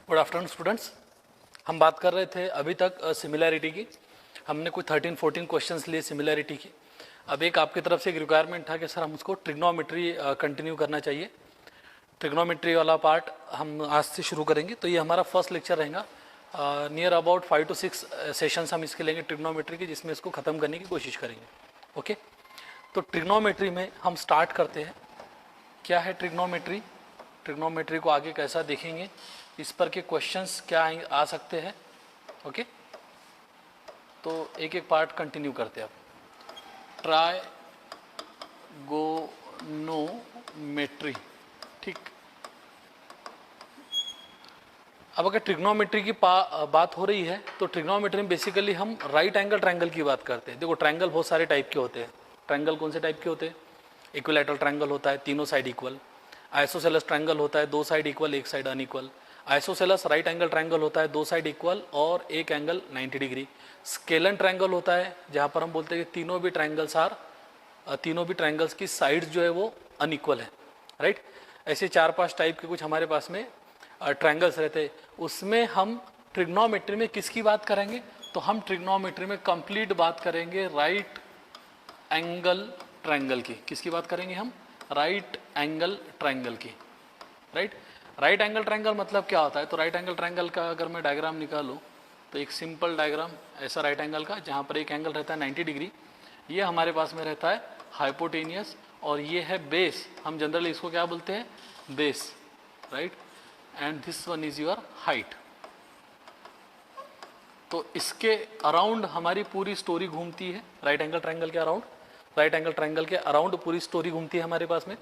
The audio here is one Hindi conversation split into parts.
Good afternoon students. हम बात कर रहे थे अभी तक सिमिलैरिटी की। हमने कोई 13-14 क्वेश्चंस लिए सिमिलैरिटी की। अब एक आपकी तरफ से एक रिक्वायरमेंट था कि सर हम उसको ट्रिग्नोमेट्री कंटिन्यू करना चाहिए। ट्रिग्नोमेट्री वाला पार्ट हम आज से शुरू करेंगे। तो ये हमारा फर्स्ट लेक्चर रहेगा। नियर अबाउट 5 to 6 सेशंस हम इसके लेंगे ट्रिग्नोमेट्री की, जिसमें इसको ख़त्म करने की कोशिश करेंगे। ओके, तो ट्रिग्नोमेट्री में हम स्टार्ट करते हैं। क्या है ट्रिग्नोमेट्री, ट्रिग्नोमेट्री को आगे कैसा देखेंगे, इस पर के क्वेश्चंस क्या आ सकते हैं। ओके, तो एक एक पार्ट कंटिन्यू करते हैं। अब ट्राइगोनोमेट्री, ठीक। अब अगर ट्रिग्नोमेट्री की बात हो रही है तो ट्रिग्नोमेट्री में बेसिकली हम राइट एंगल ट्रायंगल की बात करते हैं। देखो, ट्रायंगल बहुत सारे टाइप के होते हैं। ट्रायंगल कौन से टाइप के होते हैं? इक्विलैटरल ट्रायंगल होता है, तीनों साइड इक्वल। आइसोसेलेस ट्रायंगल होता है, दो साइड इक्वल, एक side unequal. Isosceles right angle triangle होता है, दो साइड इक्वल और एक एंगल 90 डिग्री। स्केलन ट्रायंगल होता है, जहाँ पर हम बोलते हैं कि तीनों भी ट्रायंगल्स की साइड्स जो है वो अनइक्वल है, राइट। ऐसे 4-5 टाइप के कुछ हमारे पास में ट्रायंगल्स रहते हैं। उसमें हम ट्रिग्नोमेट्री में किसकी बात करेंगे? तो हम ट्रिग्नोमेट्री में कंप्लीट बात करेंगे राइट एंगल ट्रायंगल की। किसकी बात करेंगे हम? राइट एंगल ट्रायंगल की, राइट। राइट एंगल ट्रायंगल मतलब क्या होता है? तो राइट एंगल ट्रायंगल का अगर मैं डायग्राम निकालूँ तो एक सिंपल डायग्राम ऐसा राइट एंगल का, जहाँ पर एक एंगल रहता है 90 डिग्री। ये हमारे पास में रहता है हाइपोटेनियस और ये है बेस। हम जनरली इसको क्या बोलते हैं? Base, right. And this one is your height. तो इसके अराउंड हमारी पूरी स्टोरी घूमती है। राइट एंगल ट्रायंगल के अराउंड, राइट एंगल ट्रायंगल के अराउंड पूरी स्टोरी घूमती है हमारे पास में।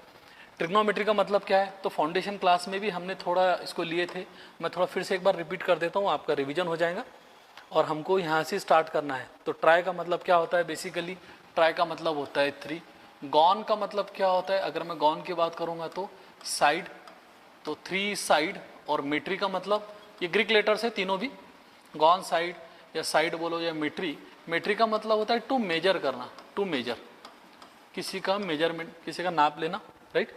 ट्रिग्नोमेट्री का मतलब क्या है? तो फाउंडेशन क्लास में भी हमने थोड़ा इसको लिए थे। मैं थोड़ा फिर से एक बार रिपीट कर देता हूँ, आपका रिवीजन हो जाएगा। और हमको यहाँ से स्टार्ट करना है। तो ट्राई का मतलब क्या होता है? बेसिकली ट्राई का मतलब होता है 3। गॉन का मतलब क्या होता है? अगर मैं गॉन की बात करूँगा तो साइड, तो 3 साइड। और मेट्री का मतलब, ये ग्रीक लेटर्स है तीनों भी। गॉन साइड या साइड बोलो या मेट्री। मेट्री का मतलब होता है टू मेजर करना, टू मेजर, किसी का मेजरमेंट, किसी का नाप लेना, राइट।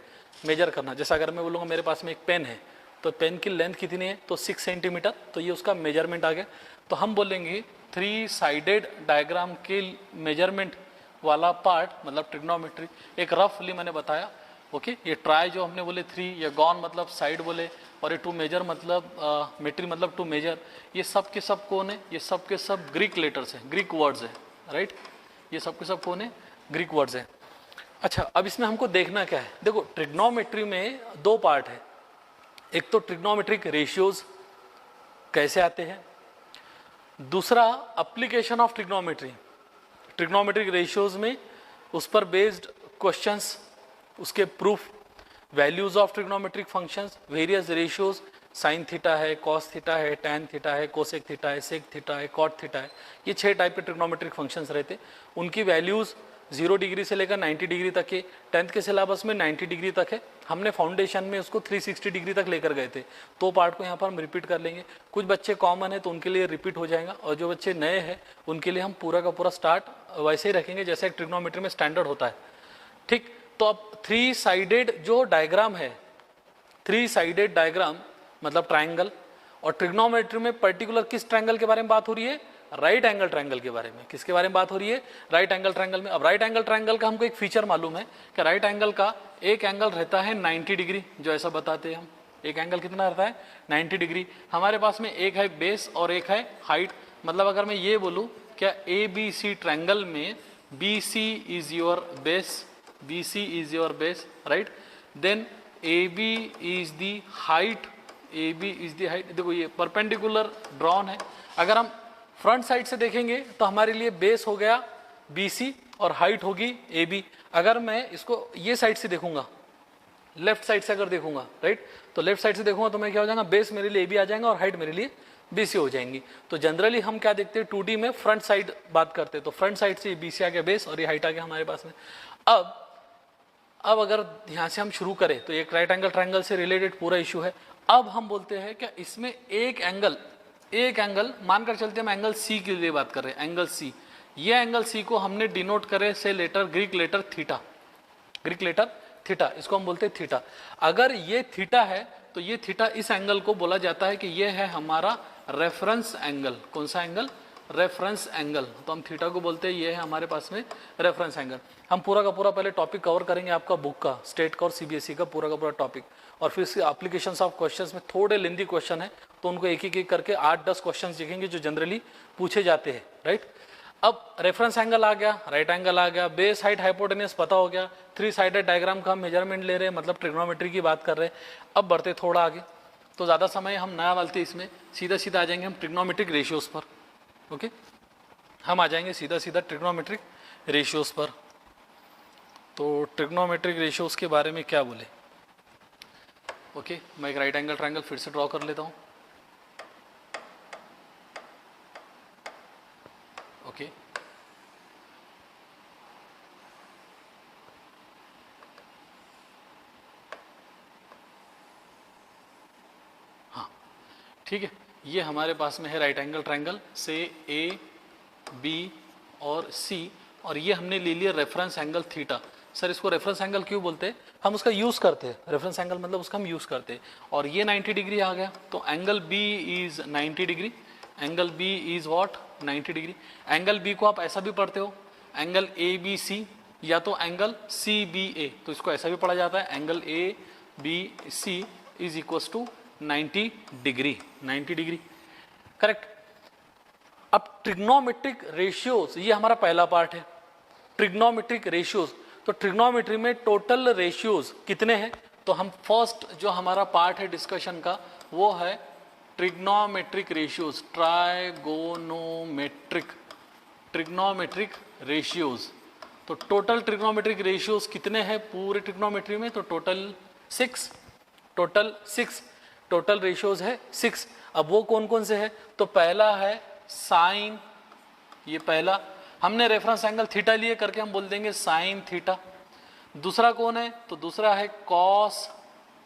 मेजर करना। जैसा अगर मैं बोलूँगा मेरे पास में एक पेन है, तो पेन की लेंथ कितनी है? तो 6 सेंटीमीटर। तो ये उसका मेजरमेंट आ गया। तो हम बोलेंगे 3 साइडेड डायग्राम के मेजरमेंट वाला पार्ट मतलब ट्रिग्नोमेट्री। एक रफली मैंने बताया। ओके, ये ट्राई जो हमने बोले 3, ये गॉन मतलब साइड बोले, और ये टू मेजर मतलब मेट्री मतलब टू मेजर। ये सब के सब कौन है? ये सब के सब ग्रीक लेटर्स है, ग्रीक वर्ड्स है, राइट। ये सब के सब कौन है? ग्रीक वर्ड्स है। अच्छा, अब इसमें हमको देखना क्या है? देखो, ट्रिग्नोमेट्री में 2 पार्ट है। एक तो ट्रिग्नोमेट्रिक रेशियोज कैसे आते हैं, दूसरा application of trigonometry. Trigonometric ratios में उस पर बेस्ड क्वेश्चंस, उसके proof, values of trigonometric functions, various ratios, sine theta है, कॉस थीटा है, टैन थीटा है, कोसेक थीटा है, सेक थीटा है, कॉट थीटा है। ये 6 टाइप के ट्रिग्नोमेट्रिक फंक्शंस रहते। उनकी वैल्यूज 0 डिग्री से लेकर 90 डिग्री तक है। 10th के सिलेबस में 90 डिग्री तक है। हमने फाउंडेशन में उसको 360 डिग्री तक लेकर गए थे। तो पार्ट को यहाँ पर हम रिपीट कर लेंगे। कुछ बच्चे कॉमन है तो उनके लिए रिपीट हो जाएगा, और जो बच्चे नए हैं उनके लिए हम पूरा का पूरा स्टार्ट वैसे ही रखेंगे जैसे एक ट्रिग्नोमेट्री में स्टैंडर्ड होता है, ठीक। तो अब 3 साइडेड जो डायग्राम है, 3 साइडेड डायग्राम मतलब ट्रायंगल। और ट्रिग्नोमेट्री में पर्टिकुलर किस ट्रायंगल के बारे में बात हो रही है? राइट एंगल ट्रायंगल के बारे में। किसके बारे में बात हो रही है? राइट एंगल ट्रायंगल में। अब राइट एंगल ट्रायंगल का हमको एक फीचर मालूम है कि राइट एंगल का एक एंगल रहता है 90 डिग्री, जो ऐसा बताते हैं हम। एक एंगल कितना रहता है? 90 डिग्री। हमारे पास में एक है बेस और एक है हाइट। मतलब अगर मैं ये बोलूँ क्या ABC ट्रायंगल में BC is your base, BC is your base, right. Then AB is the height, AB is the height. देखो, ये परपेंडिकुलर ड्रॉन है। अगर हम फ्रंट साइड से देखेंगे तो हमारे लिए बेस हो गया BC और हाइट होगी AB। अगर मैं इसको ये साइड से देखूंगा, लेफ्ट साइड से अगर देखूंगा, राइट, तो लेफ्ट साइड से देखूंगा तो मैं क्या हो जाएगा? बेस मेरे लिए AB आ जाएगा और हाइट मेरे लिए BC हो जाएंगी। तो जनरली हम क्या देखते हैं? 2D में फ्रंट साइड बात करते हैं। तो फ्रंट साइड से BC आ गया बेस और ये हाइट आ गया हमारे पास में। अब अगर यहाँ से हम शुरू करें तो एक राइट एंगल ट्रायंगल से रिलेटेड पूरा इशू है। अब हम बोलते हैं क्या इसमें एक एंगल मानकर चलते हैं, हम एंगल C के लिए बात कर रहे हैं, एंगल C। ये एंगल C को हमने डिनोट करे से letter, Greek letter theta, Greek letter theta, इसको हम बोलते हैं थीटा। अगर ये थीटा है तो ये थीटा, इस एंगल को बोला जाता है कि ये है हमारा रेफरेंस एंगल। कौन सा एंगल? Reference angle. तो हम थीटा को बोलते हैं ये है हमारे पास में रेफरेंस एंगल। हम पूरा का पूरा पहले टॉपिक कवर करेंगे आपका बुक का, स्टेट का और सीबीएसई का पूरा टॉपिक, और फिर इसके एप्लीकेशंस ऑफ क्वेश्चंस में थोड़े लेंदी क्वेश्चन है तो उनको एक एक करके 8-10 क्वेश्चंस देखेंगे जो जनरली पूछे जाते हैं, राइट। अब रेफरेंस एंगल आ गया, राइट एंगल आ गया, बेस हाइट हाइपोटेनियस पता हो गया, 3 साइडेड डायग्राम का हम मेजरमेंट ले रहे हैं, मतलब ट्रिग्नोमेट्री की बात कर रहे हैं। अब बढ़ते थोड़ा आगे, तो ज़्यादा समय हम नया वालते इसमें, सीधा सीधा आ जाएंगे हम ट्रिग्नोमेट्रिक रेशियोज पर। ओके, हम आ जाएंगे सीधा सीधा ट्रिग्नोमेट्रिक रेशियोज पर। तो ट्रिग्नोमेट्रिक रेशियोज के बारे में क्या बोले? ओके, मैं एक राइट एंगल ट्रायंगल फिर से ड्रॉ कर लेता हूँ। ओके, हाँ ठीक है, ये हमारे पास में है राइट एंगल ट्रायंगल से ए बी और सी, और ये हमने ले लिया रेफरेंस एंगल थीटा। सर इसको रेफरेंस एंगल क्यों बोलते हैं? हम उसका यूज़ करते हैं, रेफरेंस एंगल मतलब उसका हम यूज़ करते हैं। और ये 90 डिग्री आ गया, तो angle B is 90 degree, angle B is what 90 degree. Angle B को आप ऐसा भी पढ़ते हो, एंगल ए बी सी, या तो एंगल सी बी ए, तो इसको ऐसा भी पढ़ा जाता है, angle A B C is equals to 90 degree, 90 degree, correct. अब ट्रिग्नोमेट्रिक रेशियोज, ये हमारा पहला पार्ट है, ट्रिग्नोमेट्रिक रेशियोज। तो ट्रिग्नोमेट्री में टोटल रेशियोज कितने हैं? तो हम फर्स्ट जो हमारा पार्ट है डिस्कशन का वो है ट्रिग्नोमेट्रिक रेशियोज, ट्रिग्नोमेट्रिक रेशियोज। तो टोटल ट्रिग्नोमेट्रिक रेशियोज कितने हैं पूरे ट्रिग्नोमेट्री में? तो टोटल 6, टोटल रेशियोज है 6। अब वो कौन कौन से है? तो पहला है साइन, ये पहला हमने रेफरेंस एंगल थीटा लिए करके हम बोल देंगे साइन थीटा। दूसरा कौन है? तो दूसरा है कॉस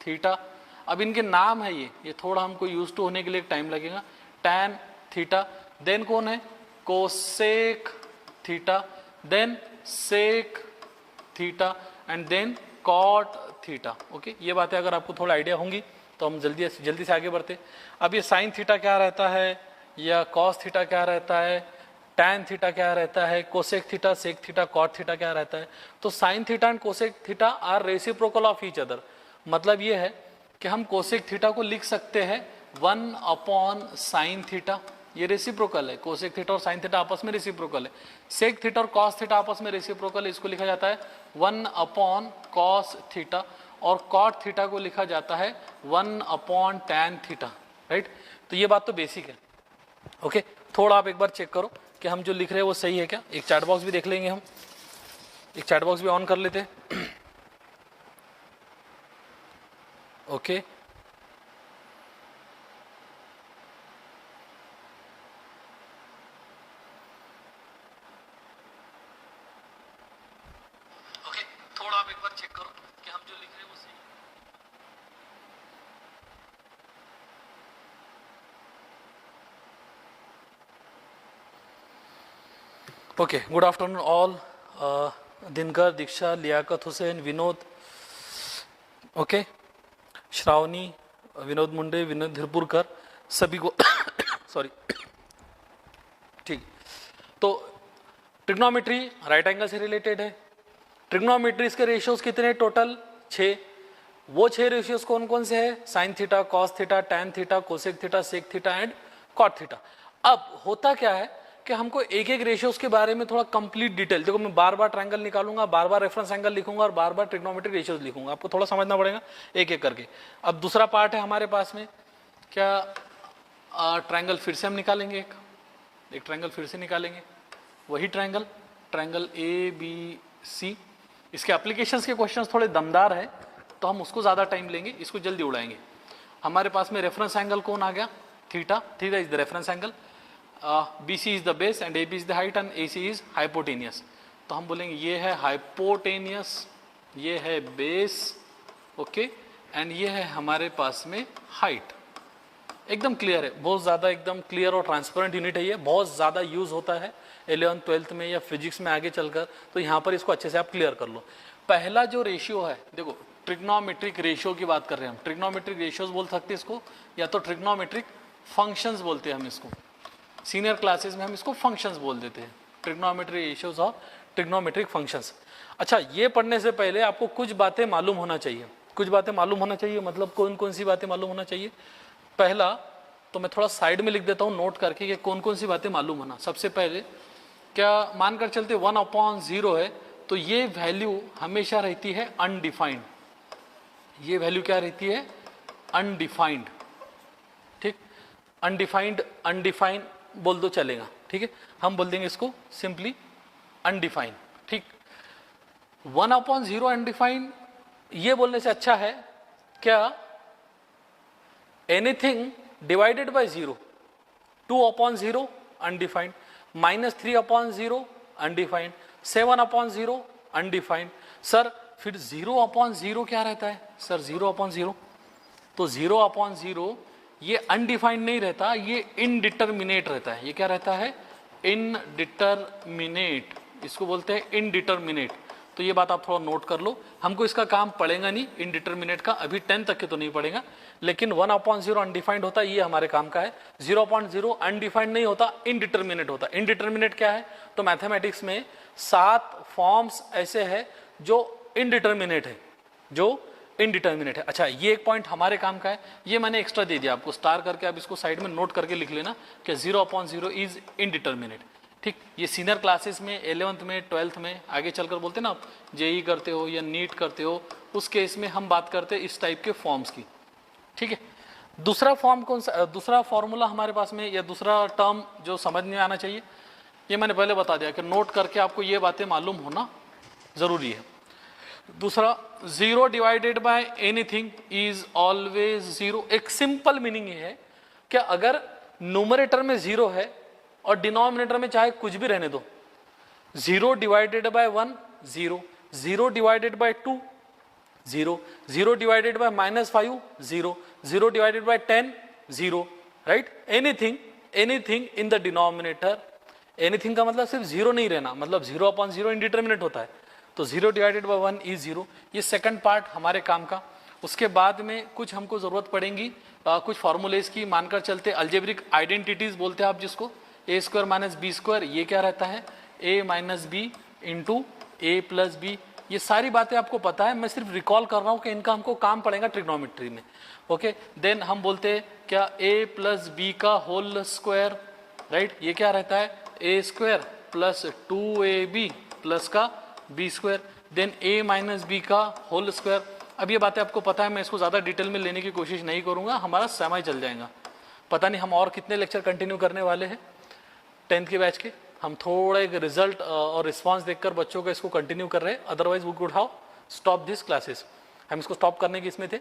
थीटा। अब इनके नाम है ये थोड़ा हमको यूज टू होने के लिए टाइम लगेगा। Tan theta. देन कौन है? Cosec theta, then sec theta, and then cot theta. Okay, ये बातें अगर आपको थोड़ा आइडिया होंगी तो हम जल्दी से आगे बढ़ते। अब ये साइन थीटा क्या रहता है, या कॉस थीटा क्या रहता है, टैन थीटा क्या रहता है, cosec theta, sec theta, cot theta क्या रहता है? तो sine theta and cosec theta are reciprocal of each other. मतलब ये है कि हम कोसेक थीटा को लिख सकते हैं 1 अपॉन साइन थीटा, ये रेसिप्रोकल है। कोसेक थीटा और साइन थीटा आपस में रेसिप्रोकल है। सेक थीटा और कॉस थीटा आपस में रेसिप्रोकल है, इसको लिखा जाता है 1 अपॉन कॉस थीटा, और कॉट थीटा को लिखा जाता है 1 अपॉन टैन थीटा, राइट। तो ये बात तो बेसिक है। ओके, थोड़ा आप एक बार चेक करो कि हम जो लिख रहे हैं वो सही है क्या। एक चैट बॉक्स भी देख लेंगे, हम एक चैट बॉक्स भी ऑन कर लेते हैं। ओके, थोड़ा आप एक बार चेक करो कि हम जो लिख रहे हैं वो सही है। Okay, good afternoon all. Dinkar, Diksha, Liyaqat Hussain, Vinod, okay, Shravani, Vinod Munde, Vinod Dhirpurkar, सभी को सॉरी, ठीक। तो ट्रिग्नोमेट्री राइट एंगल से रिलेटेड है। ट्रिग्नोमेट्रीज के रेशियोज कितने? टोटल 6। वो 6 रेशियोज कौन कौन से हैं? Sine theta, cos theta, tan theta, cosec theta, sec theta and cot theta. अब होता क्या है कि हमको एक एक रेशियोज के बारे में थोड़ा कंप्लीट डिटेल, देखो मैं बार बार ट्रायंगल निकालूंगा, बार बार रेफरेंस एंगल लिखूंगा और बार बार ट्रिग्नोमेट्रिक रेशियोज लिखूंगा, आपको थोड़ा समझना पड़ेगा एक एक करके। अब दूसरा पार्ट है हमारे पास में, क्या ट्रायंगल फिर से हम निकालेंगे, एक ट्रायंगल फिर से निकालेंगे, वही ट्रायंगल ए बी सी। इसके एप्लीकेशंस के क्वेश्चंस थोड़े दमदार है तो हम उसको ज़्यादा टाइम लेंगे, इसको जल्दी उड़ाएंगे। हमारे पास में रेफरेंस एंगल कौन आ गया? Theta is the reference angle, BC is the base and AB is the height and AC is hypotenuse. तो हम बोलेंगे ये है हाइपोटेनियस, ये है बेस, ओके, एंड ये है हमारे पास में हाइट। एकदम क्लियर है, बहुत ज़्यादा एकदम क्लियर और ट्रांसपेरेंट यूनिट है ये, बहुत ज़्यादा यूज़ होता है 11th 12th में या फिजिक्स में आगे चलकर, तो यहाँ पर इसको अच्छे से आप क्लियर कर लो। पहला जो रेशियो है, देखो ट्रिग्नोमेट्रिक रेशियो की बात कर रहे हैं हम। ट्रिग्नोमेट्रिक रेशियोज बोल सकते हैं इसको, या तो ट्रिग्नोमेट्रिक फंक्शंस बोलते हैं हम इसको। सीनियर क्लासेस में हम इसको फंक्शंस बोल देते हैं, ट्रिग्नोमेट्रिक रेशियोज और ट्रिग्नोमेट्रिक फंक्शंस। अच्छा, ये पढ़ने से पहले आपको कुछ बातें मालूम होना चाहिए। कुछ बातें मालूम होना चाहिए मतलब कौन कौन सी बातें मालूम होना चाहिए? पहला तो मैं थोड़ा साइड में लिख देता हूँ नोट करके कि कौन कौन सी बातें मालूम होना। सबसे पहले क्या मानकर चलते 1/0 है तो ये वैल्यू हमेशा रहती है अनडिफाइंड। ये वैल्यू क्या रहती है? अनडिफाइंड। ठीक, अनडिफाइंड बोल दो चलेगा, ठीक है, हम बोल देंगे इसको सिंपली अनडिफाइंड। ठीक, 1/0 अनडिफाइंड ये बोलने से अच्छा है क्या anything divided by 0, 2/0 undefined, -3/0 undefined, 7/0 undefined. Sir फिर 0/0 क्या रहता है? सर 0/0 तो 0/0 ये अनडिफाइंड नहीं रहता, ये इनडिटरमिनेट रहता है। ये क्या रहता है? इनडिटरमिनेट, इसको बोलते हैं इनडिटरमिनेट। तो ये बात आप थोड़ा नोट कर लो, हमको इसका काम पड़ेगा नहीं इनडिटरमिनेट का, अभी 10 तक के तो नहीं पड़ेगा, लेकिन 1/0 अनडिफाइंड होता है, ये हमारे काम का है। 0/0 अनडिफाइंड नहीं होता, इनडिटरमिनेट होता। इनडिटरमिनेट क्या है? तो मैथमेटिक्स में 7 फॉर्म्स ऐसे हैं जो इनडिटरमिनेट है, जो इनडिटरमिनेट है। अच्छा, ये एक पॉइंट हमारे काम का है, ये मैंने एक्स्ट्रा दे दिया आपको स्टार करके, आप इसको साइड में नोट करके लिख लेना कि 0/0 इज इनडिटरमिनेट। ठीक, ये सीनियर क्लासेस में 11th में 12th में आगे चलकर बोलते हैं ना, आप जेई करते हो या नीट करते हो, उस केस में हम बात करते हैं इस टाइप के फॉर्म्स की। ठीक है, दूसरा फॉर्म कौन सा, दूसरा फॉर्मूला हमारे पास में या दूसरा टर्म जो समझ में आना चाहिए, ये मैंने पहले बता दिया कि नोट करके आपको ये बातें मालूम होना जरूरी है। दूसरा, 0 divided by anything is always 0। एक सिंपल मीनिंग ये है कि अगर न्यूमरेटर में 0 है और डिनोमिनेटर में चाहे कुछ भी रहने दो, 0 divided by 1 0, 0 divided by 2 0, 0 divided by -5 0, 0 divided by 10 0, right? Anything in the denominator, anything का मतलब सिर्फ 0 नहीं रहना, मतलब 0/0 इनडिटरमिनेट होता है, तो 0 डिवाइडेड बाय 1 इज 0। ये सेकंड पार्ट हमारे काम का। उसके बाद में कुछ हमको जरूरत पड़ेगी कुछ फॉर्मूलेज की, मानकर चलते अलजेब्रिक आइडेंटिटीज बोलते हैं आप जिसको, a² - b², ये क्या रहता है? a - b into a + b। ये सारी बातें आपको पता है, मैं सिर्फ रिकॉल कर रहा हूँ कि इनका हमको काम पड़ेगा ट्रिग्नोमेट्री में। ओके, देन हम बोलते हैं क्या a + b का होल स्क्वायर, राइट? ये क्या रहता है? a² + 2ab प्लस का b², देन a - b का होल स्क्वायर। अब ये बातें आपको पता है, मैं इसको ज़्यादा डिटेल में लेने की कोशिश नहीं करूँगा, हमारा समय चल जाएगा। पता नहीं हम और कितने लेक्चर कंटिन्यू करने वाले हैं 10th के बैच के। हम थोड़ा एक रिजल्ट और रिस्पांस देखकर बच्चों का इसको कंटिन्यू कर रहे हैं, otherwise we could how stop this classes. हम इसको स्टॉप करने के इसमें थे,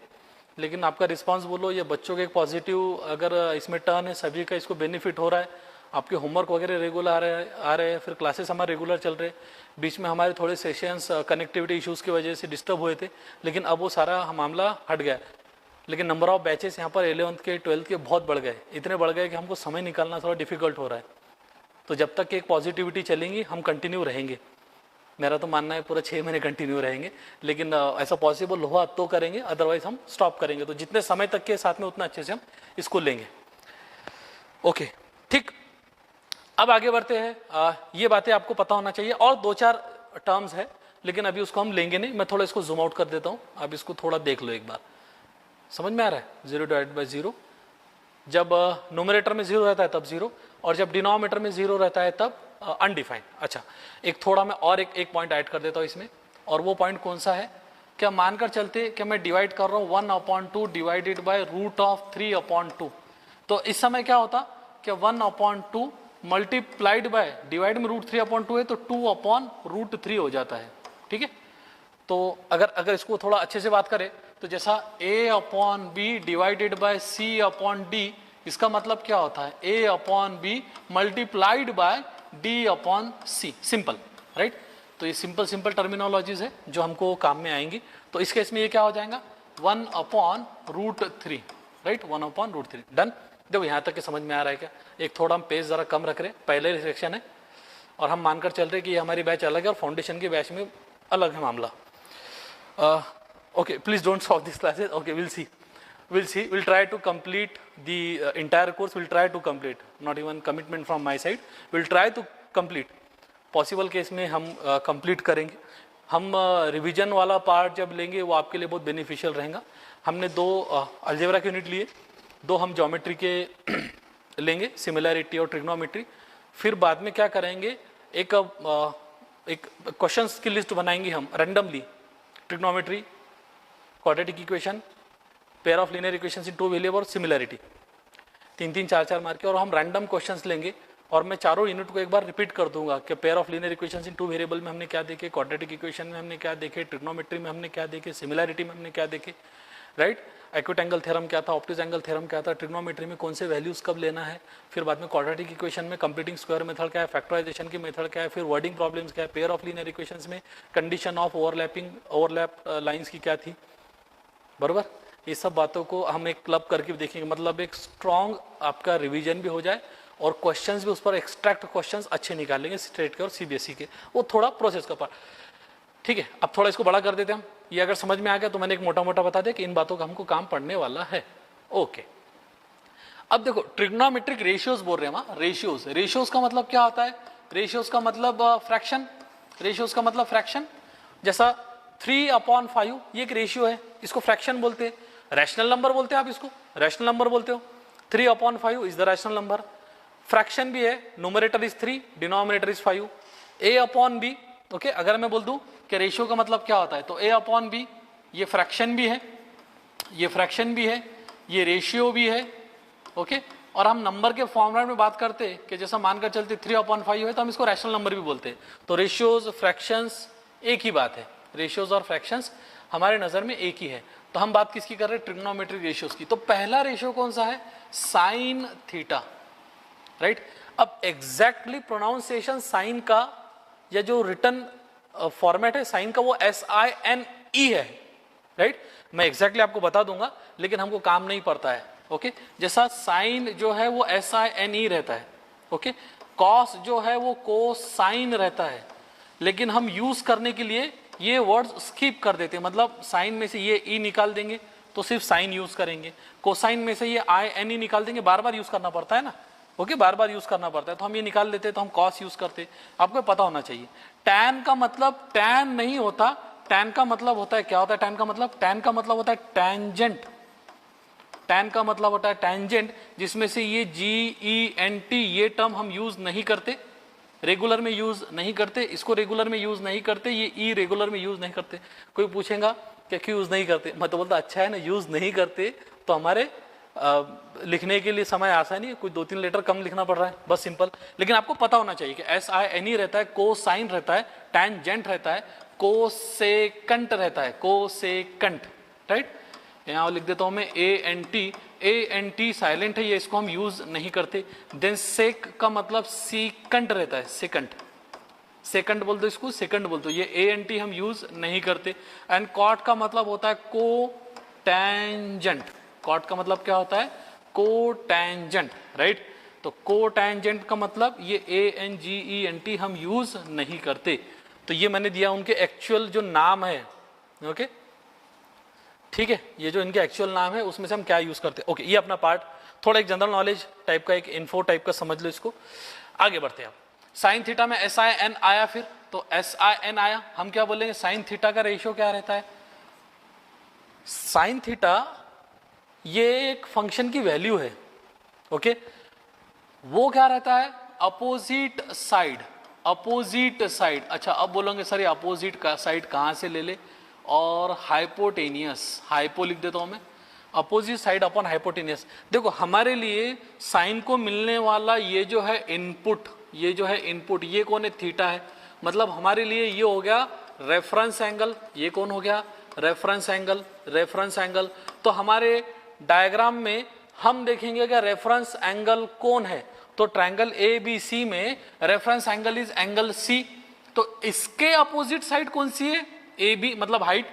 लेकिन आपका रिस्पांस बोलो, ये बच्चों के एक पॉजिटिव अगर इसमें टर्न है, सभी का इसको बेनिफिट हो रहा है, आपके होमवर्क वगैरह रेगुलर आ रहे हैं, फिर क्लासेस हमारे रेगुलर चल रहे हैं। बीच में हमारे थोड़े सेशंस कनेक्टिविटी इश्यूज़ की वजह से डिस्टर्ब हुए थे, लेकिन अब वो सारा मामला हट गया। लेकिन नंबर ऑफ बैचेस यहाँ पर 11th के 12th के बहुत बढ़ गए, इतने बढ़ गए कि हमको समय निकालना थोड़ा डिफिकल्ट हो रहा है। तो जब तक एक पॉजिटिविटी चलेंगी हम कंटिन्यू रहेंगे। मेरा तो मानना है पूरा 6 महीने कंटिन्यू रहेंगे, लेकिन ऐसा पॉसिबल हुआ तो करेंगे, अदरवाइज हम स्टॉप करेंगे। तो जितने समय तक के साथ में उतना अच्छे से हम इसको लेंगे। ओके, ठीक, अब आगे बढ़ते हैं। ये बातें आपको पता होना चाहिए, और 2-4 टर्म्स है, लेकिन अभी उसको हम लेंगे नहीं। मैं थोड़ा इसको जूम आउट कर देता हूँ, आप इसको थोड़ा देख लो एक बार, समझ में आ रहा है? 0 डिवाइडेड बाय 0, जब न्यूमरेटर में 0 रहता है तब 0, और जब डिनोमिनेटर में 0 रहता है तब अनडिफाइंड। अच्छा, एक थोड़ा मैं और एक पॉइंट ऐड कर देता हूँ इसमें, और वो पॉइंट कौन सा है? क्या मानकर चलते कि मैं डिवाइड कर रहा हूँ 1/2 डिवाइडेड बाय √3/2, तो इस समय क्या होता कि 1/2 मल्टीप्लाइड बाय, डिवाइड में √3/2 है तो 2/√3 हो जाता है। ठीक है, तो अगर इसको थोड़ा अच्छे से बात करें तो जैसा a/b डिवाइडेड बाय c/d, इसका मतलब क्या होता है? a/b multiplied by d/c, simple, right? तो ये सिंपल टर्मिनोलॉजीज है जो हमको काम में आएंगी। तो इस केस में ये क्या हो जाएगा? 1/√3, राइट? 1/√3, डन। देखो यहाँ तक के समझ में आ रहा है क्या? एक थोड़ा हम पेज जरा कम रख रहे हैं, पहले सेक्शन है और हम मानकर चल रहे कि ये हमारी बैच अलग है और फाउंडेशन की बैच में अलग है मामला। Okay, please don't stop these classes. Okay, we'll see. We'll try to complete the entire course. We'll try to complete. Not even commitment from my side. We'll try to complete. Possible case में हम कंप्लीट करेंगे. हम रिवीजन वाला पार्ट जब लेंगे वो आपके लिए बहुत बेनिफिशियल रहेगा. हमने 2 अलजेब्रा के यूनिट लिए, 2 हम ज्योमेट्री के लेंगे, सिमिलैरिटी और ट्रिग्नोमेट्री. फिर बाद में क्या करेंगे, एक क्वेश्चंस की लिस्ट बनाएंगे हम randomly. Trigonometry, quadratic equation, pair of linear equations in 2 variable और सिमिलैरिटी, 3-3, 4-4 मार्क के. और हम रैंडम क्वेश्चंस लेंगे और मैं चारों यूनिट को एक बार रिपीट कर दूंगा कि pair of linear equations in 2 variable में हमने क्या देखे, क्वाड्रेटिक इक्वेशन में हमने क्या देखे, ट्रिग्नोमेट्री में हमने क्या देखे, सिमिलैरिटी में हमने क्या देखे, राइट. एक्यूट एंगल थ्योरम क्या था, ऑब्टूज एंगल थ्योरम क्या था, ट्रिग्नोमेट्री में कौन से वैल्यूज कब लेना है, फिर बाद में क्वाड्रेटिक इक्वेशन में कंप्लीटिंग स्क्वायर मेथड क्या है, फैक्टराइजेशन की मेथड क्या है, फिर वर्डिंग प्रॉब्लम्स क्या है, पेयर ऑफ लीनियर इक्वेशंस में कंडीशन ऑफ ओवरलैप लाइंस की क्या थी, बराबर. ये सब बातों को हम एक क्लब करके देखेंगे, मतलब एक स्ट्रॉन्ग आपका रिवीजन भी हो जाए और क्वेश्चंस भी उस पर एक्सट्रैक्ट क्वेश्चंस अच्छे निकालेंगे स्टेट के और सीबीएसई के. वो थोड़ा प्रोसेस का पार्ट, ठीक है. अब थोड़ा इसको बड़ा कर देते हैं हम. ये अगर समझ में आ गया तो मैंने एक मोटा मोटा बता दिया कि इन बातों का हमको काम पड़ने वाला है. ओके, अब देखो ट्रिग्नोमेट्रिक रेशियोज बोल रहे हैं हम. रेशियोज, रेशियोज का मतलब क्या होता है, रेशियोज का मतलब फ्रैक्शन. रेशियोज का मतलब फ्रैक्शन. जैसा 3/5 ये एक रेशियो है, इसको फ्रैक्शन बोलते हैं. रैशनल नंबर बोलते हैं, आप इसको रैशनल नंबर बोलते हो. 3/5 is the rational number. Fraction भी है, numerator is 3, denominator is 5. a/b. Okay, अगर मैं बोल दूं कि रेशियो का मतलब क्या होता है तो a/b, ये फ्रैक्शन भी है, ये फ्रैक्शन भी है, ये रेशियो भी है. ओके, और हम नंबर के फॉर्मेट में बात करते हैं कि जैसा मानकर चलते 3/5 है तो हम इसको रैशनल नंबर भी बोलते हैं. तो रेशियोज फ्रैक्शंस एक ही बात है. रेशियोज और फ्रैक्शंस हमारे नजर में एक ही है. तो हम बात किसकी कर रहे हैं, ट्रिग्नोमेट्रिक रेशियोज की. तो पहला रेशियो कौन सा है, साइन थीटा, राइट. अब एग्जैक्टली प्रोनाउंसिएशन साइन का या जो रिटन फॉर्मेट है साइन का वो SINE है, राइट. मैं एग्जैक्टली आपको बता दूंगा लेकिन हमको काम नहीं पड़ता है. ओके, जैसा साइन जो है वो SINE रहता है. ओके, कॉस जो है वो कोसाइन रहता है. लेकिन हम यूज करने के लिए ये वर्ड्स स्किप कर देते हैं. मतलब साइन में से ये ई निकाल देंगे तो सिर्फ साइन यूज करेंगे. कोसाइन में से ये INE निकाल देंगे, बार बार यूज करना पड़ता है ना. ओके, बार बार यूज करना पड़ता है तो हम ये निकाल लेते हैं तो हम कॉस यूज करते. आपको पता होना चाहिए टैन का मतलब टैन नहीं होता. टैन का मतलब होता है, क्या होता है टैन का मतलब, टैन का मतलब होता है टैंजेंट. टैन का मतलब होता है टैंजेंट, जिसमें से ये GENT ये टर्म हम यूज नहीं करते, रेगुलर में यूज नहीं करते. इसको रेगुलर में यूज नहीं करते, ये ई रेगुलर में यूज नहीं करते. कोई पूछेगा कि क्यों यूज नहीं करते, मैं तो बोलता अच्छा है ना, यूज नहीं करते तो हमारे लिखने के लिए समय आसानी है, कुछ 2-3 लेटर कम लिखना पड़ रहा है, बस सिंपल. लेकिन आपको पता होना चाहिए कि SINE रहता है, कोसाइन रहता है, टैंजेंट रहता है, कोसेकंट रहता है, कोसेकंट, राइट. यहाँ लिख देता हूं मैं ANT साइलेंट है, ये इसको हम यूज नहीं करते. देन सेक का मतलब सीकंट रहता है, सेकंड, सेकंड बोल दो इसको, सेकंड बोल दो. ये ANT हम यूज नहीं करते. एंड कॉट का मतलब होता है कोटैंजेंट. कॉट का मतलब क्या होता है, कोटैंजेंट, राइट. तो कोटैंजेंट का मतलब ये ANGENT हम यूज नहीं करते. तो ये मैंने दिया उनके एक्चुअल जो नाम है. ओके, ठीक है, ये जो इनके एक्चुअल नाम है उसमें से हम क्या यूज करते हैं. ओके, ये अपना पार्ट थोड़ा एक जनरल नॉलेज टाइप का, एक इन्फो टाइप का समझ लो इसको. आगे बढ़ते हैं. साइन थीटा में SIN आया, फिर तो SIN आया, हम क्या बोलेंगे, साइन थीटा का रेशियो क्या रहता है. साइन थीटा ये एक फंक्शन की वैल्यू है. ओके, वो क्या रहता है, अपोजिट साइड. अपोजिट साइड, अच्छा अब बोलोगे सर ये अपोजिट का साइड कहाँ से ले ले, और हाइपोटेनियस, हाइपो लिख देता हूं मैं, अपोजिट साइड अपॉन हाइपोटेनियस. देखो हमारे लिए साइन को मिलने वाला ये जो है इनपुट, ये जो है इनपुट, ये कौन है, थीटा है. मतलब हमारे लिए ये हो गया रेफरेंस एंगल. ये कौन हो गया, रेफरेंस एंगल, रेफरेंस एंगल. तो हमारे डायग्राम में हम देखेंगे कि रेफरेंस एंगल कौन है, तो ट्रायंगल ABC में reference angle is angle C. तो इसके अपोजिट साइड कौन सी है, AB, मतलब हाइट.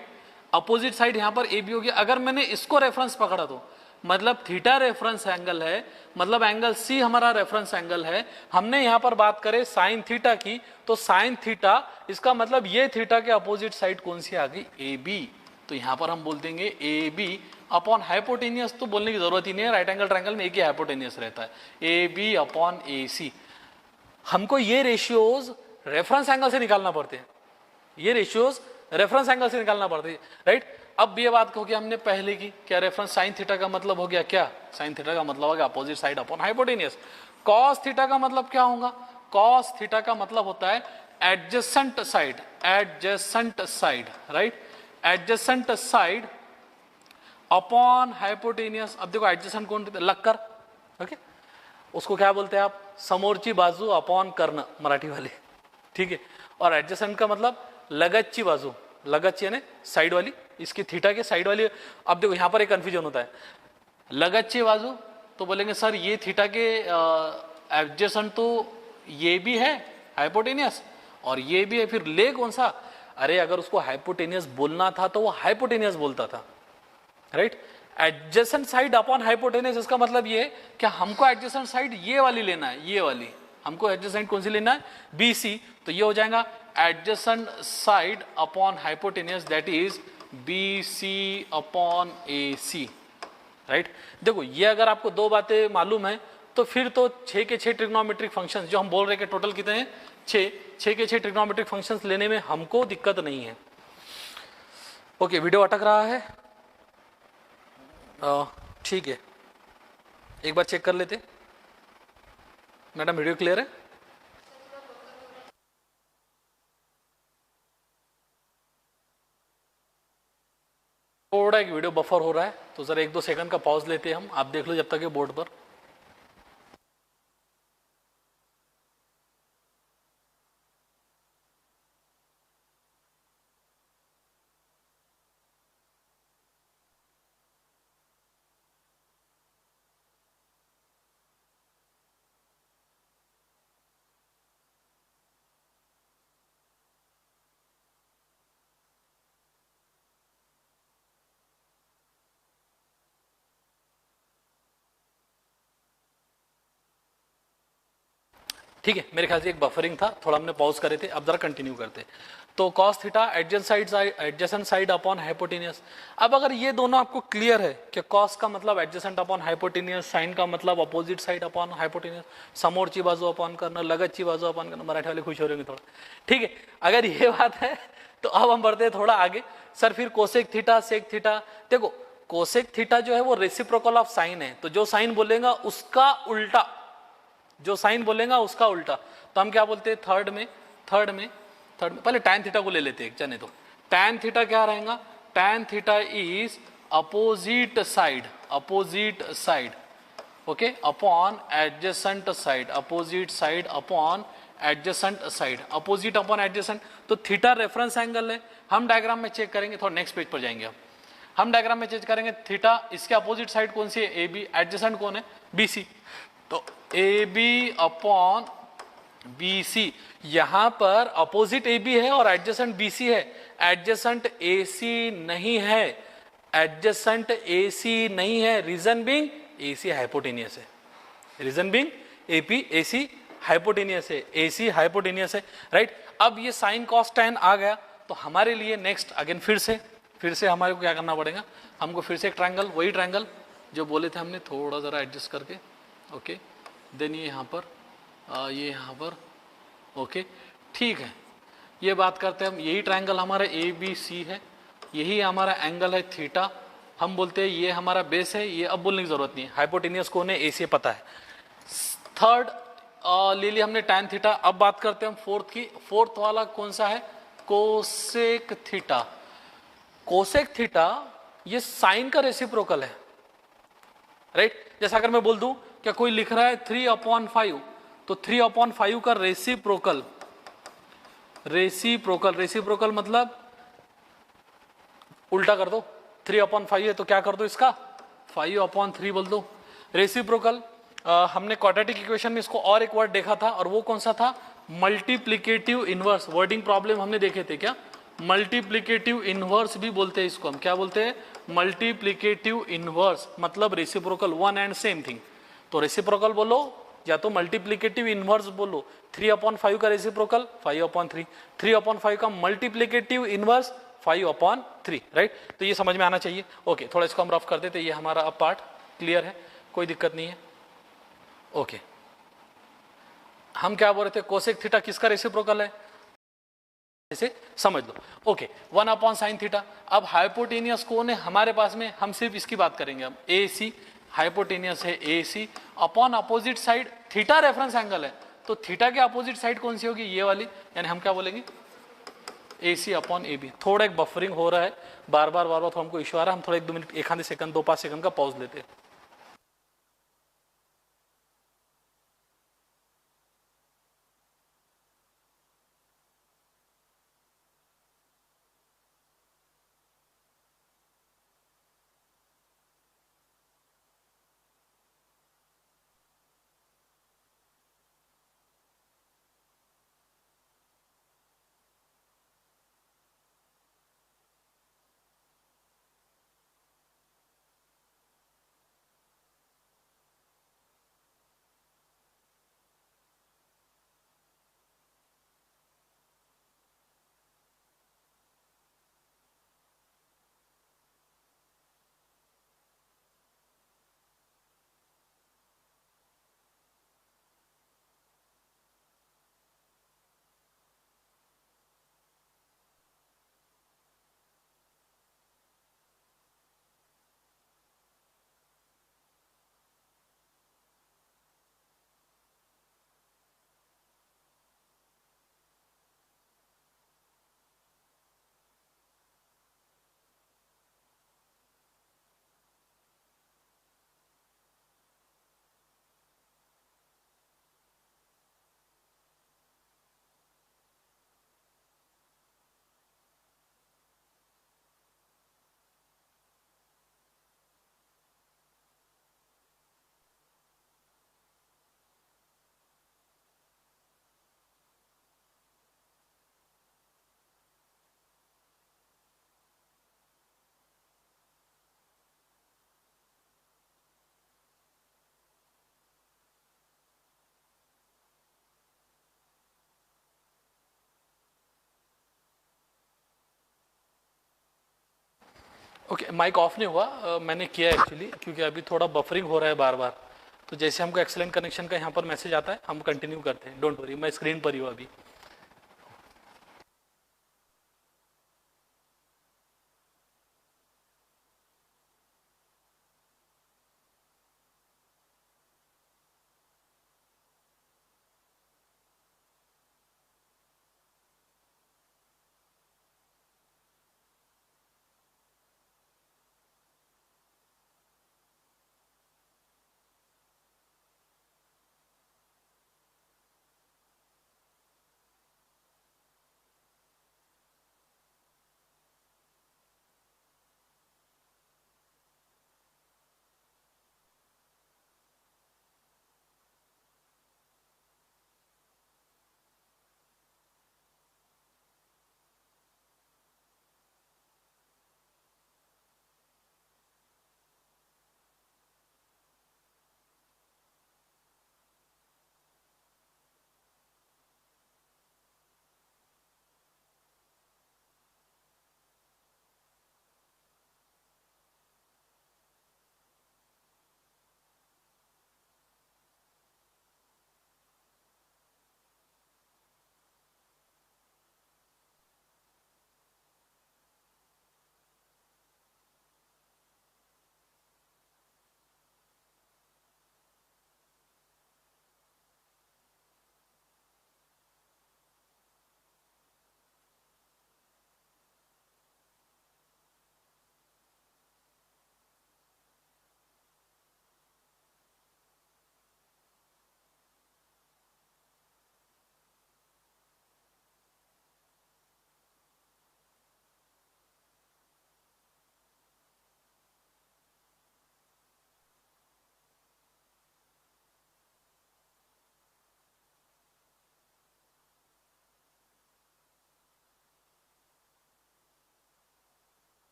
अपोजिट साइड यहां पर AB हो गया. अगर मैंने इसको रेफरेंस पकड़ा तो मतलब थीटा रेफरेंस एंगल है, मतलब एंगल C हमारा रेफरेंस एंगल है. हमने यहां पर बात करें साइन थीटा की, तो साइन थीटा, इसका मतलब ये थीटा के अपोजिट साइड कौन सी आ गई, AB. तो यहाँ पर हम बोल देंगे ए बी अपॉन हाइपोटेनियस, तो बोलने की जरूरत ही नहीं है, राइट एंगल ट्रायंगल में एक ही हाइपोटेनियस रहता है, ए बी अपॉन ए सी। हमको ये रेशियोज रेफरेंस एंगल से निकालना पड़ते हैं, ये रेशियोज रेफरेंस एंगल से निकालना पड़ती है, राइट। अब ये बात हो गया हमने पहले की, क्या रेफरेंस साइन थीटा का मतलब हो गया, क्या साइन थीटा का मतलब हो गया opposite side upon hypotenuse. Cos theta का मतलब क्या होगा, कॉस थीटा का मतलब होता है adjacent side, adjacent side, right, adjacent side upon hypotenuse. अब देखो एडजेसेंट कौन, लक्कर, ओके, उसको क्या बोलते हैं आप, समोरची बाजू अपॉन कर्ण, मराठी वाली, ठीक है। और एडजेसेंट का मतलब लगतची बाजू, लगतची यानी साइड वाली, इसकी थीटा के साइड वाली। अब देखो यहाँ पर एक कंफ्यूजन होता है, लगतची बाजू तो बोलेंगे सर ये थीटा के एडजेसेंट तो ये भी है हाइपोटेनियस और ये भी है, फिर ले कौन सा, अरे अगर उसको हाइपोटेनियस बोलना था तो वो हाइपोटेनियस बोलता था, right. Adjacent side upon hypotenuse, इसका मतलब ये है कि हमको एडजेसेंट साइड ये वाली लेना है, ये वाली हमको एडजेसेंट कौन सी लेना है, बी सी, तो ये हो जाएगा adjacent side upon hypotenuse, that is B C upon A C, right. देखो ये अगर आपको दो बातें मालूम है तो फिर तो 6 के 6 ट्रिग्नोमेट्रिक फंक्शंस जो हम बोल रहे हैं कि टोटल कितने हैं, 6 के 6 ट्रिग्नोमेट्रिक फंक्शंस लेने में हमको दिक्कत नहीं है। ओके, वीडियो अटक रहा है, ठीक है, एक बार चेक कर लेते। मैडम वीडियो क्लियर है? थोड़ा एक वीडियो बफर हो रहा है तो जरा 1-2 सेकंड का पॉज लेते हैं हम, आप देख लो जब तक ये बोर्ड पर। ठीक है, मेरे ख्याल से एक बफरिंग था, थोड़ा हमने पॉज करे थे, अब जरा कंटिन्यू करते। तो cos theta adjacent side upon hypotenuse. अब अगर ये दोनों आपको क्लियर है कि कॉस का मतलब एडजेसेंट अपॉन हाइपोटेनियस, साइन का मतलब अपोजिट साइड अपॉन हाइपोटेनियस, समोरची बाजू अपॉन करना, लगतची बाजू अपॉन करना, मराठी वाले खुश हो रहे होंगे थोड़ा, ठीक है। अगर ये बात है तो अब हम बढ़ते हैं थोड़ा आगे। सर फिर कोसेक थीटा, सेक थीटा, देखो कोसेक थीटा जो है वो रेसिप्रोकल ऑफ साइन है, तो जो साइन बोलेगा उसका उल्टा, जो साइन बोलेगा उसका उल्टा, तो हम क्या बोलते हैं थर्ड में पहले टैन थीटा को ले लेते हैं, जाने तो टैन थीटा क्या रहेगा, tan theta is opposite side, okay, upon adjacent side, opposite side upon adjacent side, opposite upon adjacent, तो थीटा रेफरेंस एंगल है। हम डायग्राम में चेक करेंगे, थोड़ा नेक्स्ट पेज पर जाएंगे हम डायग्राम में चेक करेंगे थीटा, इसके अपोजिट साइड कौन सी है, ए बी, एडजेसेंट कौन है, बी सी, तो A B upon B C, यहां पर अपोजिट ए बी है और एडजेसेंट बी सी है, एडजेसेंट ए सी नहीं है, एडजेसेंट ए सी नहीं है, reason being A C hypotenuse है, reason being A C hypotenuse है, ए सी हाइपोटेनियस है, राइट। अब ये साइन कॉस टैन आ गया, तो हमारे लिए नेक्स्ट अगेन फिर से हमारे को क्या करना पड़ेगा, हमको फिर से एक ट्रायंगल, वही ट्रायंगल जो बोले थे हमने, थोड़ा जरा एडजस्ट करके, ओके, देन ये यहाँ पर, ये यहाँ पर, ओके, ठीक है। ये बात करते हैं हम, यही ट्रायंगल हमारा ए बी सी है, यही हमारा एंगल है थीटा, हम बोलते हैं ये हमारा बेस है, ये अब बोलने की जरूरत नहीं है, हाइपोटेनियस कौन है, ए सी पता है। थर्ड ले लिया हमने टैन थीटा। अब बात करते हैं हम फोर्थ की, फोर्थ वाला कौन सा है, कोसेक थीटा। कोसेक थीटा ये साइन का रेसिप्रोकल है, राइट। जैसा अगर मैं बोल दूं क्या कोई लिख रहा है 3/5, तो 3/5 का रेसिप्रोकल मतलब उल्टा कर दो, 3/5 है तो क्या कर दो इसका 5/3 बोल दो। रेसिप्रोकल हमने क्वाड्रेटिक इक्वेशन में इसको और एक वर्ड देखा था, और वो कौन सा था, मल्टीप्लिकेटिव इनवर्स। वर्डिंग प्रॉब्लम हमने देखे थे क्या, मल्टीप्लिकेटिव इनवर्स भी बोलते हैं इसको, हम क्या बोलते हैं, मल्टीप्लिकेटिव इनवर्स, मतलब reciprocal, one and same thing. तो रेसिप्रोकल बोलो या तो मल्टीप्लिकेटिव इनवर्स बोलो। 3/5 का रेसिप्रोकल 5/3, 3/5 का मल्टीप्लिकेटिव इनवर्स 5/3, राइट। तो ये समझ में आना चाहिए। ओके, थोड़ा इसको हम रफ कर देते, ये हमारा अब पार्ट क्लियर है, कोई दिक्कत नहीं है। ओके, हम क्या बोल रहे थे, कोसेक थीटा किसका रेसिप्रोकल है, इसे समझ लो। Okay, 1/sin theta. अब हाइपोटेनियस कौन है हमारे पास में, हम सिर्फ इसकी बात करेंगे। हम ए सी हाइपोटेनियस है, A C upon opposite side, theta reference angle है, तो थीटा के अपोजिट साइड कौन सी होगी, ये वाली, यानी हम क्या बोलेंगे, ए सी अपॉन ए बी। थोड़ा एक बफरिंग हो रहा है, बार बार तो हमको इशू आ रहा है, हम थोड़ा 1-2 मिनट, 1 आधे सेकंड 2-5 सेकंड का पॉज लेते हैं। ओके, माइक ऑफ नहीं हुआ, मैंने किया एक्चुअली, क्योंकि अभी थोड़ा बफरिंग हो रहा है बार बार। तो जैसे हमको एक्सेलेंट कनेक्शन का यहाँ पर मैसेज आता है, हम कंटिन्यू करते हैं, डोंट वरी, मैं स्क्रीन पर ही हूँ अभी।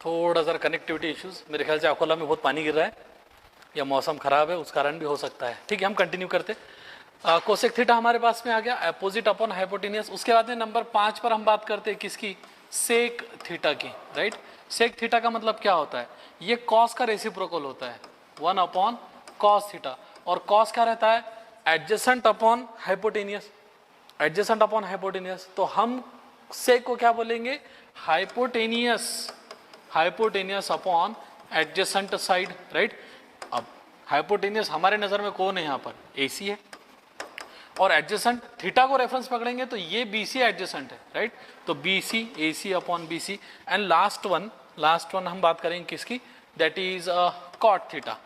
थोड़ा सा कनेक्टिविटी इश्यूज, मेरे ख्याल से अकोला में बहुत पानी गिर रहा है या मौसम खराब है, उस कारण भी हो सकता है। ठीक है, हम कंटिन्यू करते। कोसेक थीटा हमारे पास में आ गया, अपोजिट अपॉन हाइपोटेनियस। उसके बाद में नंबर 5 पर हम बात करते हैं किसकी, सेक थीटा की, राइट। सेक थीटा का मतलब क्या होता है, ये कॉस का रेसिप्रोकल होता है, 1 अपॉन कॉस थीटा। और कॉस क्या रहता है, adjacent upon hypotenuse, adjacent upon hypotenuse. तो हम सेक को क्या बोलेंगे, hypotenuse, hypotenuse upon adjacent side, right. अब हाइपोटेनियस हमारे नजर में कौन है यहाँ पर, AC है, और एडजेसेंट थीटा को रेफरेंस पकड़ेंगे तो ये BC एडजेसेंट है, राइट। तो BC AC upon BC। And last one हम बात करेंगे किसकी, that is cot theta.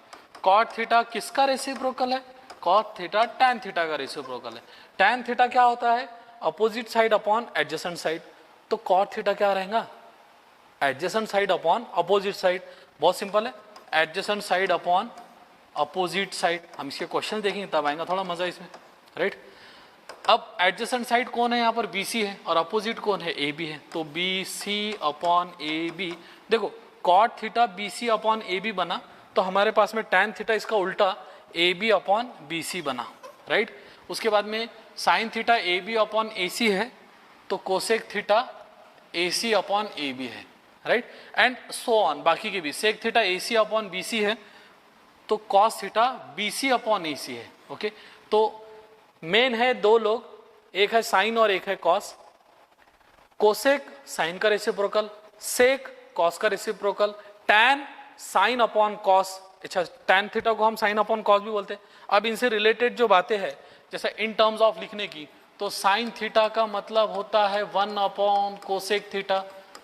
Cot theta किसका रेसिप्रोकल है, कॉट थीटा टैन थीटा का रेसिप्रोकल है। टैन थीटा क्या होता है, opposite side upon adjacent side. तो कॉट थीटा क्या रहेगा, adjacent side upon opposite side. बहुत सिंपल है, adjacent side upon opposite side. हम इसके क्वेश्चन देखेंगे तब आएगा थोड़ा मजा इसमें, राइट। अब एडजेसेंट साइड कौन है यहाँ पर, BC है, और अपोजिट कौन है, AB है। तो BC अपॉन AB। देखो cot theta BC upon AB बना, तो हमारे पास में टैन थीटा इसका उल्टा AB अपॉन BC बना, राइट। उसके बाद में sine theta AB upon AC है, तो cosec theta AC upon AB है, राइट। एंड सो ऑन, बाकी के भी sec theta AC upon BC है, तो cos theta BC upon AC है, ओके। तो मेन है दो लोग, एक है साइन और एक है कॉस। कोसेक साइन का रेसिप्रोकल, सेक कॉस का reciprocal, tan sine upon cos. अच्छा, टैन थीटा को हम साइन अपॉन कॉस भी बोलते हैं। अब इनसे रिलेटेड जो बातें हैं, जैसे इन टर्म्स ऑफ लिखने की, तो साइन थीटा का मतलब होता है 1 upon cosec theta,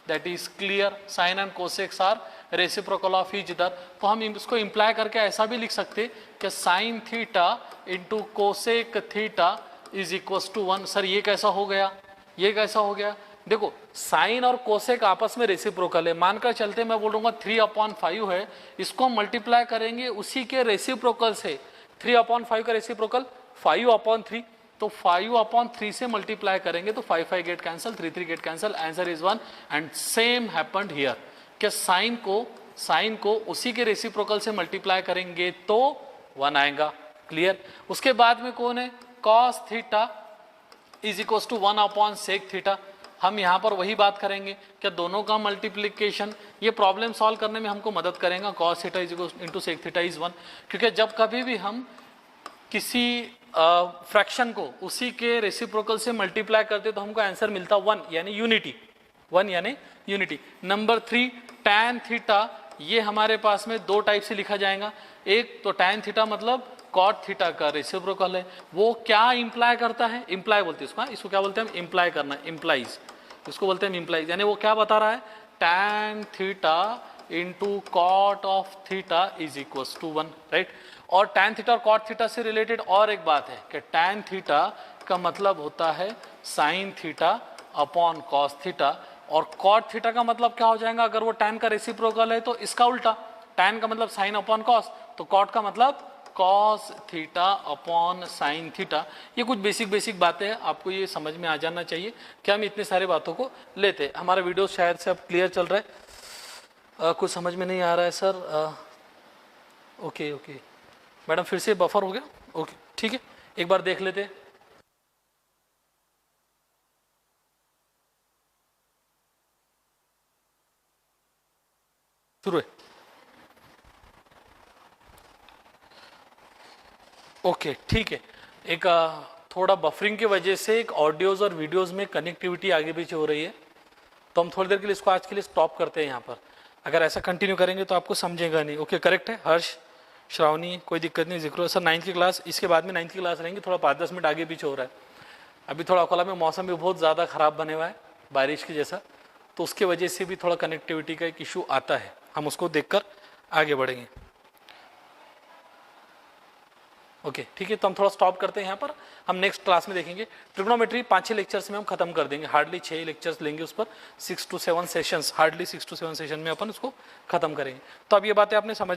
that is clear. Sine and cosecs are reciprocal of each other. तो हम इसको इंप्लाई करके ऐसा भी लिख सकते कि sine theta into cosec theta is equal to 1। Sir ये कैसा हो गया, ये कैसा हो गया, देखो साइन और कोसेक आपस में रेसिप्रोकल है, मानकर चलते मैं बोलूंगा 3/5 है, इसको मल्टीप्लाई करेंगे उसी के रेसिप्रोकल से। 3/5 का रेसिप्रोकल 5/3, तो 5/3 से मल्टीप्लाई करेंगे तो 5 get cancel, 3 get cancel, answer is 1। And same happened here कि साइन को उसी के रेसिप्रोकल से मल्टीप्लाई करेंगे तो 1 आएगा, क्लियर। उसके बाद में कौन है, cos theta is equal to 1 upon sec theta. हम यहाँ पर वही बात करेंगे कि दोनों का मल्टीप्लिकेशन ये प्रॉब्लम सॉल्व करने में हमको मदद करेगा। Cos theta is equal into sec theta is 1, क्योंकि जब कभी भी हम किसी फ्रैक्शन को उसी के रेसिप्रोकल से मल्टीप्लाई करते तो हमको आंसर मिलता 1 यानी यूनिटी, 1 यानी यूनिटी। नंबर 3 टैन थीटा, ये हमारे पास में दो टाइप से लिखा जाएगा। एक तो टैन थीटा मतलब कॉट थीटा का रेसिप्रोकल है, वो क्या इंप्लाई करता है, इंप्लाई बोलते हैं इसको क्या बोलते हैं हम, इंप्लाई करना, इंप्लाइज, इसको बोलते हैं इंप्लाइज। यानी वो क्या बता रहा है, tan theta into cot of theta is equal to 1, right. और टैन थीटा और कॉट थीटा से रिलेटेड और एक बात है कि टैन थीटा का मतलब होता है sine theta upon cos theta, और कॉट थीटा का मतलब क्या हो जाएगा, अगर वो टैन का रेसिप्रोकल है तो इसका उल्टा, टैन का मतलब साइन अपॉन कॉस, तो कॉट का मतलब cos theta upon sine theta. ये कुछ बेसिक बातें हैं, आपको ये समझ में आ जाना चाहिए कि हम इतने सारे बातों को लेते हैं। हमारा वीडियो शायद से अब क्लियर चल रहा है, कुछ समझ में नहीं आ रहा है सर। ओके मैडम, फिर से बफर हो गया, ओके ठीक है, एक बार देख लेते हैं। शुरू है, ओके ठीक है। एक थोड़ा बफरिंग की वजह से एक ऑडियोज और वीडियोस में कनेक्टिविटी आगे पीछे हो रही है, तो हम थोड़ी देर के लिए इसको आज के लिए स्टॉप करते हैं यहाँ पर। अगर ऐसा कंटिन्यू करेंगे तो आपको समझेगा नहीं। ओके करेक्ट है हर्ष, श्रावणी, कोई दिक्कत नहीं, जिक्र सर 9th की क्लास, इसके बाद में 9th की क्लास रहेंगी, थोड़ा 5-10 मिनट आगे पीछे हो रहा है। अभी थोड़ा अकोला में मौसम भी बहुत ज़्यादा ख़राब बने हुआ है, बारिश की जैसा, तो उसके वजह से भी थोड़ा कनेक्टिविटी का एक इशू आता है, हम उसको देखकर आगे बढ़ेंगे। ओके ठीक है, तो हम थोड़ा स्टॉप करते हैं यहाँ पर, हम नेक्स्ट क्लास में देखेंगे। ट्रिग्नोमेट्री 5-6 लेक्चर्स में हम खत्म कर देंगे, हार्डली 6 लेक्चर्स लेंगे उस पर, 6 to 7 sessions, hardly 6 to 7 session में अपन उसको खत्म करेंगे। तो अब ये बातें आपने समझ